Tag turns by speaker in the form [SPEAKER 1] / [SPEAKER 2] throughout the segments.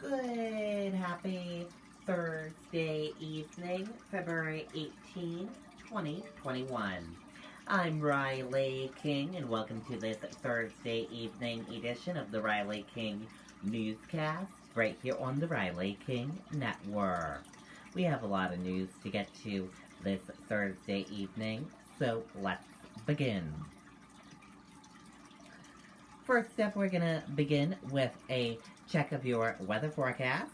[SPEAKER 1] Good, happy Thursday evening, February 18, 2021. I'm Riley King, and welcome to this Thursday evening edition of the Riley King Newscast, right here on the Riley King Network. We have a lot of news to get to this Thursday evening, so let's begin. First up, we're going to begin with a check of your weather forecast.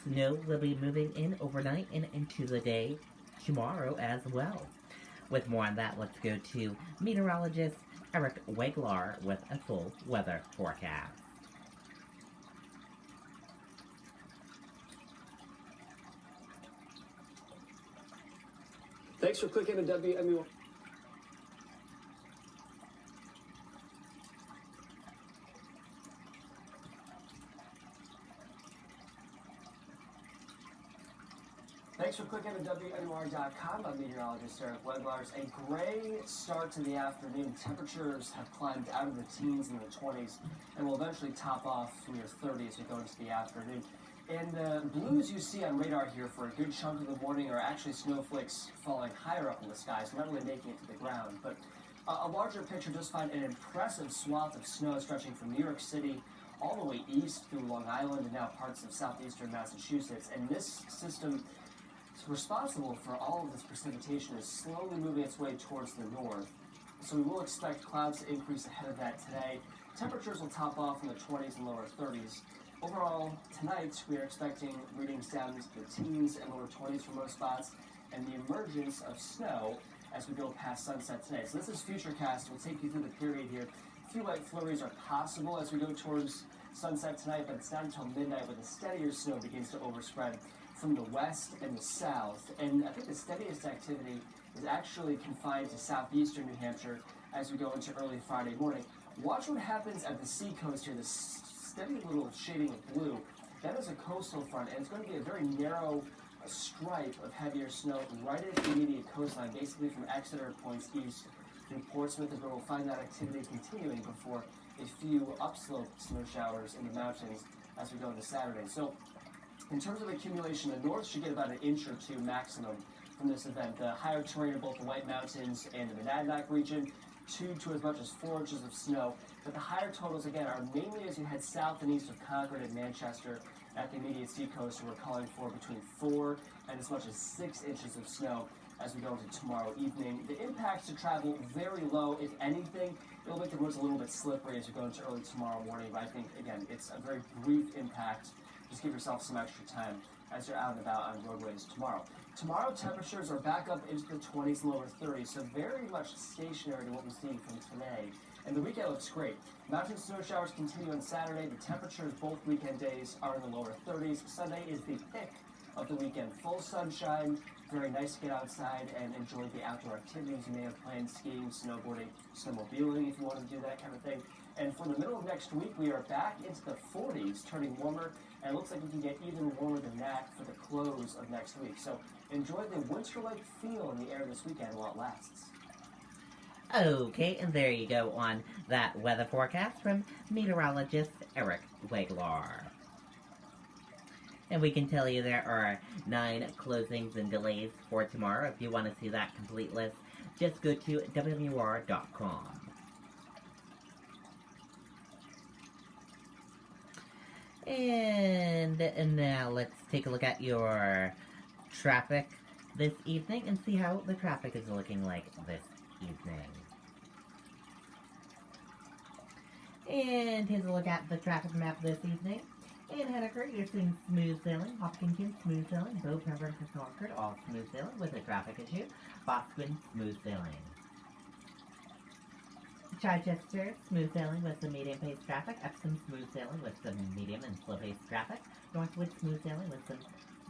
[SPEAKER 1] Snow will be moving in overnight and into the day tomorrow as well. With more on that, let's go to meteorologist Eric Weglar with a full weather forecast.
[SPEAKER 2] Thanks for clicking the WMU. Thanks for clicking to WNUR.com. I'm meteorologist Eric Weglar. A gray start to the afternoon. Temperatures have climbed out of the teens and the 20s and will eventually top off near 30 as we go into the afternoon. And the blues you see on radar here for a good chunk of the morning are actually snowflakes falling higher up in the sky, so not really making it to the ground. But a larger picture does find an impressive swath of snow stretching from New York City all the way east through Long Island and now parts of southeastern Massachusetts. And this system responsible for all of this precipitation is slowly moving its way towards the north. So we will expect clouds to increase ahead of that today. Temperatures will top off in the 20s and lower 30s. Overall, tonight we are expecting readings down into the teens and lower 20s for most spots, and the emergence of snow as we go past sunset today. So this is Futurecast. We'll take you through the period here. A few light flurries are possible as we go towards sunset tonight, but it's not until midnight when the steadier snow begins to overspread from the west and the south. And I think the steadiest activity is actually confined to southeastern New Hampshire as we go into early Friday morning. Watch what happens at the seacoast here, this steady little shading of blue. That is a coastal front, and it's going to be a very narrow stripe of heavier snow right at the immediate coastline, basically from Exeter points east through Portsmouth is where we'll find that activity continuing before a few upslope snow showers in the mountains as we go into Saturday. So in terms of accumulation, the north should get about an inch or two maximum from this event. The higher terrain of both the White Mountains and the Monadnock region, 2 to as much as 4 inches of snow. But the higher totals, again, are mainly as you head south and east of Concord and Manchester at the immediate seacoast, and we're calling for between 4 and as much as 6 inches of snow as we go into tomorrow evening. The impacts to travel very low. If anything, it'll make the roads a little bit slippery as we go into early tomorrow morning. But I think, again, it's a very brief impact. Just give yourself some extra time as you're out and about on roadways tomorrow. Tomorrow, temperatures are back up into the 20s and lower 30s, so very much stationary to what we've seen from today. And the weekend looks great. Mountain snow showers continue on Saturday. The temperatures both weekend days are in the lower 30s. Sunday is the pick of the weekend. Full sunshine, very nice to get outside and enjoy the outdoor activities you may have planned, skiing, snowboarding, snowmobiling if you want to do that kind of thing. And for the middle of next week, we are back into the 40s, turning warmer, and it looks like we can get even warmer than that for the close of next week. So enjoy the winter-like feel in the air this weekend while it lasts.
[SPEAKER 1] Okay, and there you go on that weather forecast from meteorologist Eric Weglar. And we can tell you there are 9 closings and delays for tomorrow. If you want to see that complete list, just go to WNUR.com. And now let's take a look at your traffic this evening and see how the traffic is looking like this evening. And here's a look at the traffic map this evening. In Henniker, you're seeing smooth sailing. Hopkinton, smooth sailing. Bow, Pembroke, and Concord, all smooth sailing with a traffic issue. Boston, smooth sailing. Chichester, smooth sailing with some medium paced traffic. Epsom, smooth sailing with some medium and slow paced traffic. Northwood, smooth sailing with some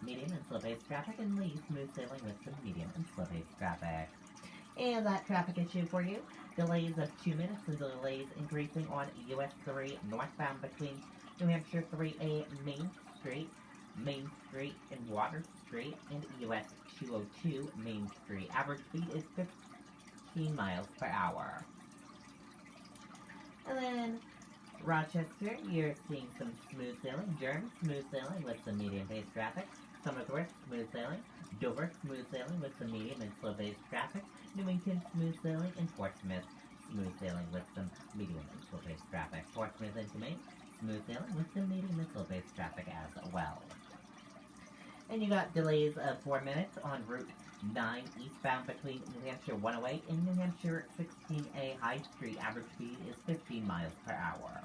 [SPEAKER 1] medium and slow paced traffic. And Lee, smooth sailing with some medium and slow paced traffic. And that traffic issue for you, delays of 2 minutes and delays increasing on US 3 northbound between New Hampshire 3A Main Street and Water Street, and US 202 Main Street. Average speed is 15 miles per hour. And then Rochester, you're seeing some smooth sailing. Durham, smooth sailing with some medium-paced traffic. Somerset, smooth sailing. Dover, smooth sailing with some medium and slow-paced traffic. Newington, smooth sailing. And Portsmouth, smooth sailing with some medium and slow-paced traffic. Portsmouth into Maine, smooth sailing with some medium and slow-paced traffic as well. And you got delays of 4 minutes on Route 9 eastbound between New Hampshire 108 and New Hampshire 16A High Street. Average speed is 15 miles per hour.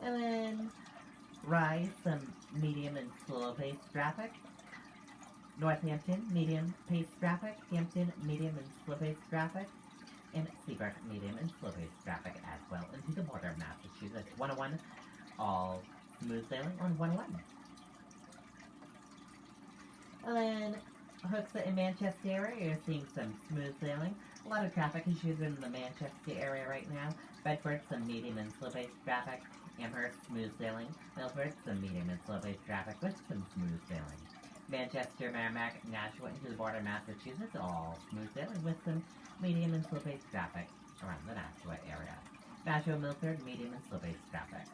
[SPEAKER 1] And then Rye, some medium and slow-paced traffic. Northampton, medium-paced traffic. Hampton, medium and slow-paced traffic. And Seabrook, medium and slow-paced traffic as well into the border of Massachusetts. 101, all smooth sailing on 101. And then Hooksett and Manchester area, you're seeing some smooth sailing. A lot of traffic issues in the Manchester area right now. Bedford, some medium and slow-paced traffic. Amherst, smooth sailing. Milford, some medium and slow-paced traffic with some smooth sailing. Manchester, Merrimack, Nashua into the border of Massachusetts, all smooth sailing with some medium and slow-paced traffic around the Nashua area. Nashua, Milford, medium and slow-paced traffic.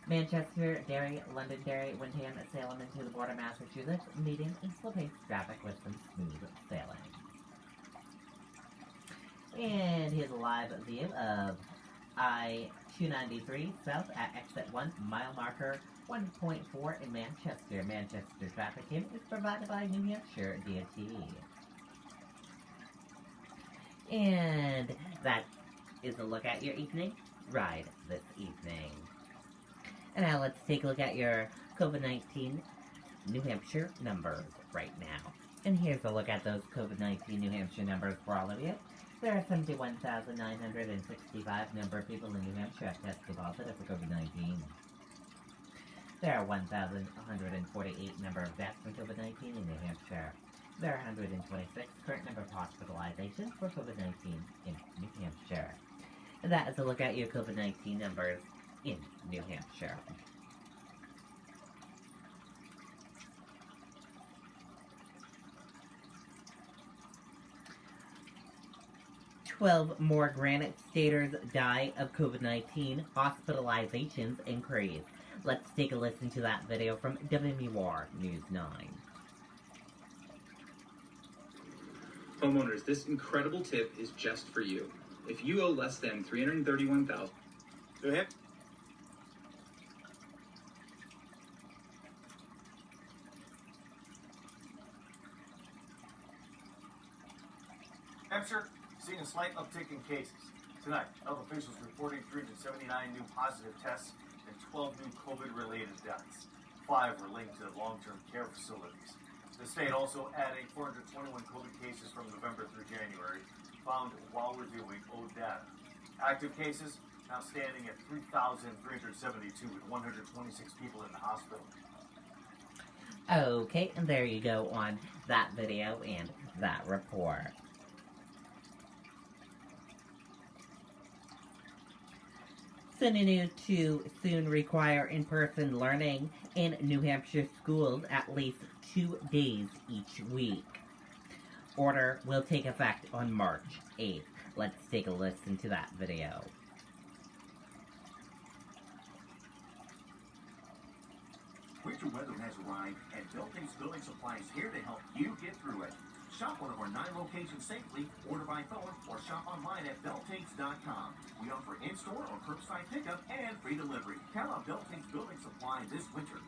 [SPEAKER 1] Manchester, Derry, Londonderry, Windham, Salem into the border of Massachusetts, medium and slow-paced traffic with some smooth sailing. And here's a live view of I-293 south at exit 1, mile marker 1.4 in Manchester. Manchester traffic in is provided by New Hampshire DOT. And that is a look at your evening ride this evening. And now let's take a look at your COVID-19 New Hampshire numbers right now. And here's a look at those COVID-19 New Hampshire numbers for all of you. There are 71,965 number of people in New Hampshire have tested positive for COVID-19. There are 1,148 number of deaths from COVID-19 in New Hampshire. There are 126 current number of hospitalizations for COVID-19 in New Hampshire. And that is a look at your COVID-19 numbers in New Hampshire. "12 more Granite Staters die of COVID-19. Hospitalizations increase." Let's take a listen to that video from WMUR News 9.
[SPEAKER 3] Homeowners, this incredible tip is just for you. If you owe less than $331,000,
[SPEAKER 4] New Hampshire seeing a slight uptick in cases. Tonight, health officials reporting 379 new positive tests and 12 new COVID-related deaths. 5 were linked to long-term care facilities. The state also adding 421 COVID cases from November through January, found while reviewing old data. Active cases now standing at 3,372 with 126 people in the hospital.
[SPEAKER 1] Okay, and there you go on that video and that report. Sending news to soon require in-person learning in New Hampshire schools at least 2 days each week. Order will take effect on March 8th. Let's take a listen to that video.
[SPEAKER 5] Winter weather has arrived, and Belting's Building Supply is here to help you get through it. Shop one of our 9 locations safely, order by phone, or shop online at beltinks.com. We offer in-store or curbside pickup and free delivery. Count on Belting's Building Supply this winter.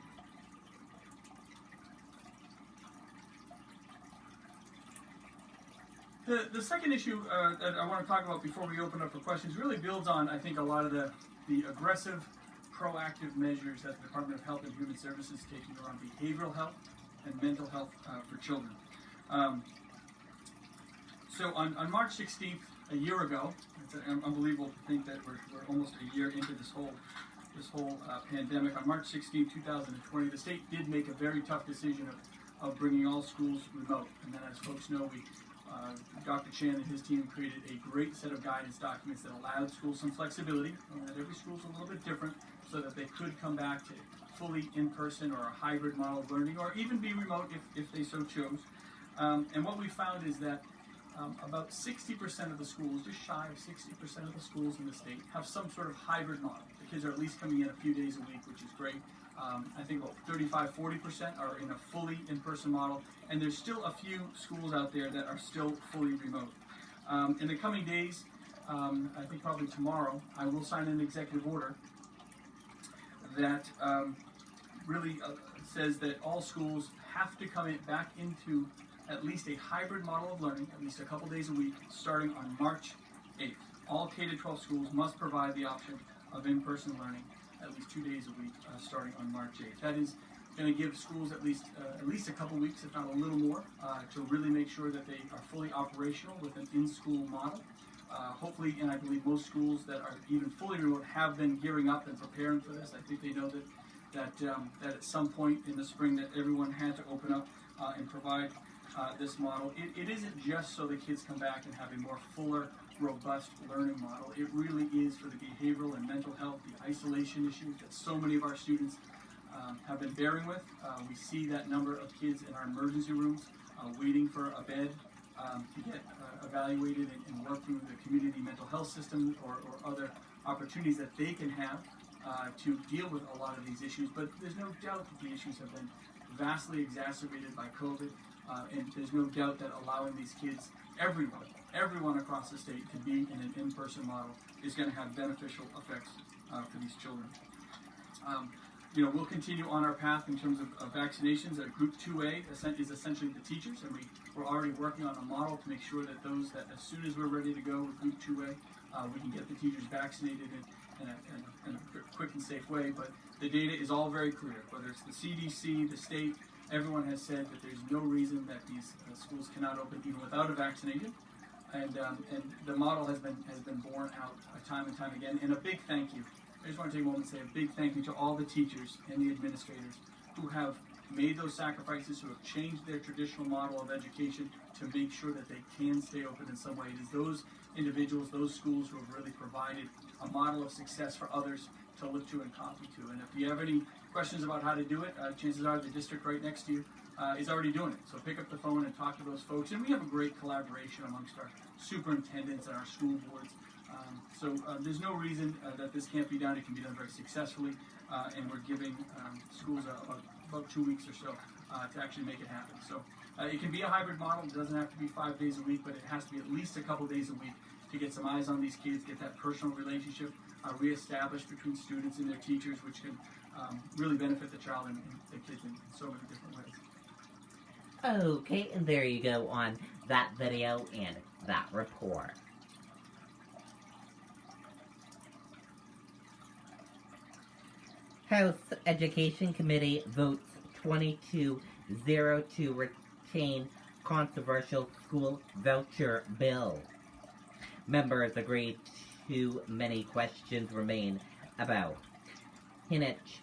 [SPEAKER 6] The second issue that I want to talk about before we open up for questions really builds on, I think, a lot of the aggressive, proactive measures that the Department of Health and Human Services is taking around behavioral health and mental health for children. So on March 16th, a year ago, it's unbelievable to think that we're almost a year into this whole pandemic. On March 16th, 2020, the state did make a very tough decision of bringing all schools remote. And then, as folks know, Dr. Chan and his team created a great set of guidance documents that allowed schools some flexibility, and that every school's a little bit different, so that they could come back to fully in-person or a hybrid model of learning, or even be remote if they so chose. And what we found is that about 60% of the schools, just shy of 60% of the schools in the state, have some sort of hybrid model. The kids are at least coming in a few days a week, which is great. I think about 35-40% are in a fully in-person model, and there's still a few schools out there that are still fully remote. In the coming days, I think probably tomorrow, I will sign an executive order that really says that all schools have to come back into at least a hybrid model of learning, at least a couple days a week, starting on March 8th. All K-12 schools must provide the option of in-person learning at least 2 days a week, starting on March 8th. That is going to give schools at least a couple weeks, if not a little more, to really make sure that they are fully operational with an in-school model. Hopefully, and I believe most schools that are even fully remote have been gearing up and preparing for this. I think they know that at some point in the spring that everyone had to open up and provide this model. It isn't just so the kids come back and have a more fuller, robust learning model. It really is for the behavioral and mental health, the isolation issues that so many of our students have been bearing with. We see that number of kids in our emergency rooms waiting for a bed to get evaluated and work through the community mental health system or other opportunities that they can have to deal with a lot of these issues. But there's no doubt that the issues have been vastly exacerbated by COVID, and there's no doubt that allowing these kids, everyone across the state, to be in an in-person model is going to have beneficial effects for these children. We'll continue on our path in terms of vaccinations. Group 2A is essentially the teachers, and we're already working on a model to make sure that as soon as we're ready to go with Group 2A, we can get the teachers vaccinated in a quick and safe way. But the data is all very clear, whether it's the CDC, the state, everyone has said that there's no reason that these schools cannot open even without a vaccination. And the model has been borne out time and time again. And a big thank you. I just want to take a moment and say a big thank you to all the teachers and the administrators who have made those sacrifices, who have changed their traditional model of education to make sure that they can stay open in some way. It is those individuals, those schools who have really provided a model of success for others to look to and copy to. And if you have any questions about how to do it, chances are the district right next to you is already doing it. So pick up the phone and talk to those folks. And we have a great collaboration amongst our superintendents and our school boards. So there's no reason that this can't be done. It can be done very successfully, and we're giving schools about 2 weeks or so to actually make it happen. So it can be a hybrid model. It doesn't have to be 5 days a week, but it has to be at least a couple days a week to get some eyes on these kids, get that personal relationship reestablished between students and their teachers, which can really benefit the child and the kids in so many different ways.
[SPEAKER 1] Okay, and there you go on that video and that report. House Education Committee votes 22-0 to retain controversial school voucher bill. Members agreed too many questions remain about Hinich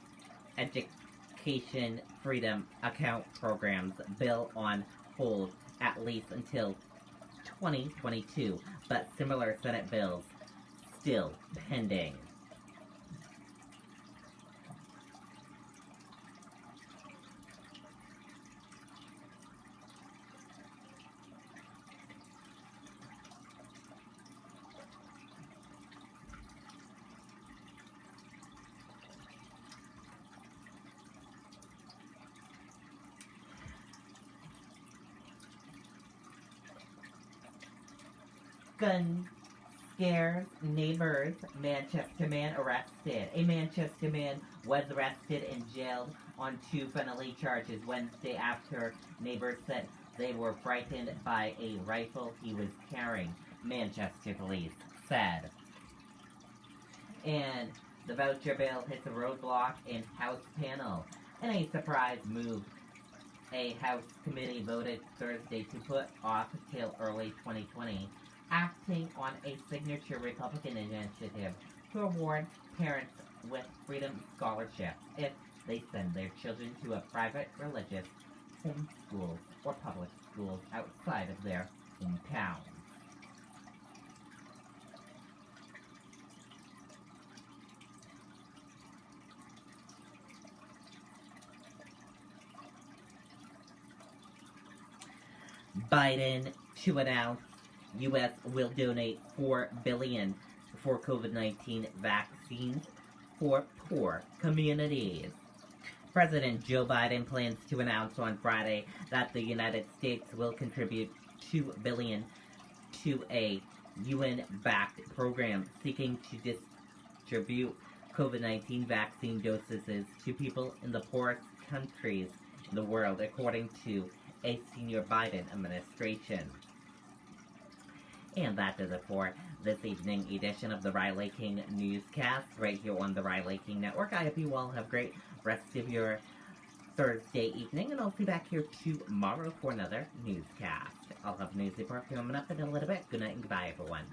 [SPEAKER 1] Education Freedom Account Program's bill on hold at least until 2022, but similar Senate bills still pending. Gun scares neighbors. Manchester man arrested. A Manchester man was arrested and jailed on 2 felony charges Wednesday after neighbors said they were frightened by a rifle he was carrying, Manchester police said. And the voucher bill hits a roadblock in House panel. In a surprise move, a House committee voted Thursday to put off till early 2020, acting on a signature Republican initiative to award parents with Freedom Scholarships if they send their children to a private, religious, homeschool, or public schools outside of their hometown. Biden to announce U.S. will donate $4 billion for COVID-19 vaccines for poor communities. President Joe Biden plans to announce on Friday that the United States will contribute $2 billion to a UN-backed program seeking to distribute COVID-19 vaccine doses to people in the poorest countries in the world, according to a senior Biden administration. And that does it for this evening edition of the Riley King Newscast right here on the Riley King Network. I hope you all have a great rest of your Thursday evening, and I'll be back here tomorrow for another newscast. I'll have news report coming up in a little bit. Good night and goodbye, everyone.